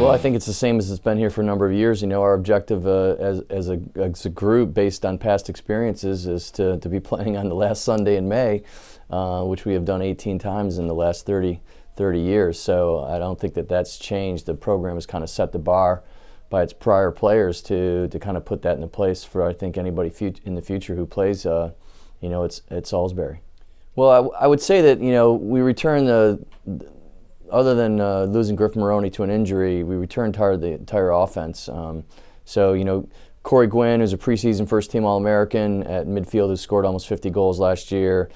Well, I think it's the same as it's been here for a number of years. Our objective as a group, based on past experiences, is to be playing on the last Sunday in May, which we have done 18 times in the last 30 years. So I don't think that's changed. The program has kind of set the bar by its prior players to kind of put that into place for, I think, anybody in the future who plays, at Salisbury. Well, I would say that, we return other than losing Griff Maroney to an injury, we returned the entire offense. Corey Gwynn, who's a preseason first-team All-American at midfield, who scored almost 50 goals last year.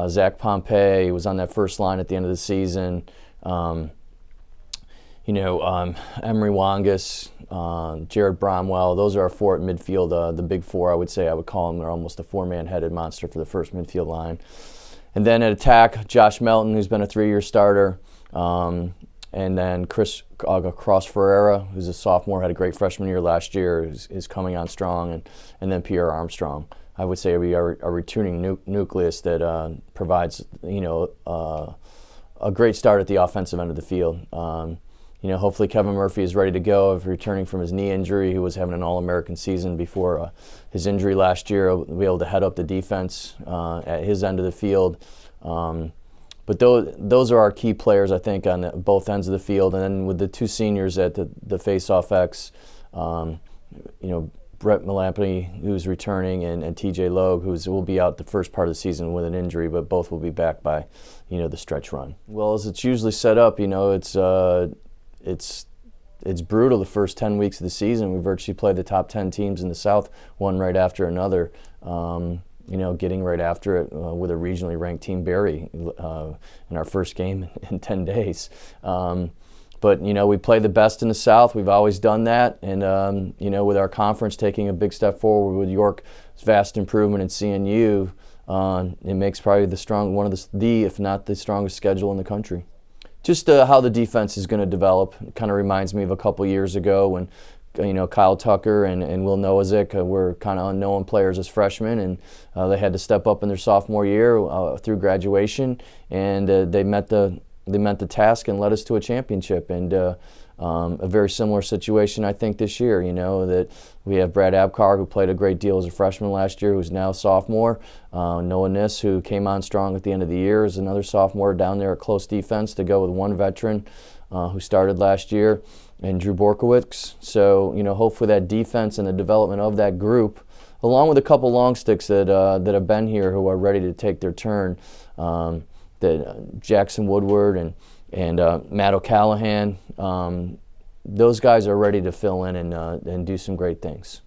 Zach Pompey was on that first line at the end of the season. Emery Wangus, Jared Bromwell, those are our four at midfield. The big four, I would call them. They're almost a four-man-headed monster for the first midfield line. And then at attack, Josh Melton, who's been a 3-year starter. And then Chris Cross-Ferreira, who's a sophomore, had a great freshman year last year, is coming on strong. And then Pierre Armstrong. I would say we are a returning nucleus that provides, a great start at the offensive end of the field. Hopefully Kevin Murphy is ready to go after returning from his knee injury. He was having an All-American season before his injury last year. He'll be able to head up the defense at his end of the field. But those are our key players, I think, on both ends of the field. And then with the two seniors at the face-off X, Brett Malampany, who's returning, and TJ Logue, will be out the first part of the season with an injury, but both will be back by, the stretch run. Well, as it's usually set up, it's brutal the first 10 weeks of the season. We virtually play the top 10 teams in the South, one right after another. Getting right after it with a regionally ranked team, Barry, in our first game in 10 days. But we play the best in the South. We've always done that. And, with our conference taking a big step forward with York's vast improvement in CNU, it makes probably one of the, if not the strongest schedule in the country. Just how the defense is going to develop. It kind of reminds me of a couple years ago when Kyle Tucker and Will Nowazik were kind of unknown players as freshmen, and they had to step up in their sophomore year through graduation, and they met the task and led us to a championship. And a very similar situation, I think, this year. That we have Brad Abkar, who played a great deal as a freshman last year, who's now a sophomore. Noah Niss, who came on strong at the end of the year, is another sophomore down there at close defense to go with one veteran who started last year, and Drew Borkowitz. So, hopefully that defense and the development of that group, along with a couple long sticks that have been here who are ready to take their turn, Jackson Woodward and Matt O'Callahan, those guys are ready to fill in and do some great things.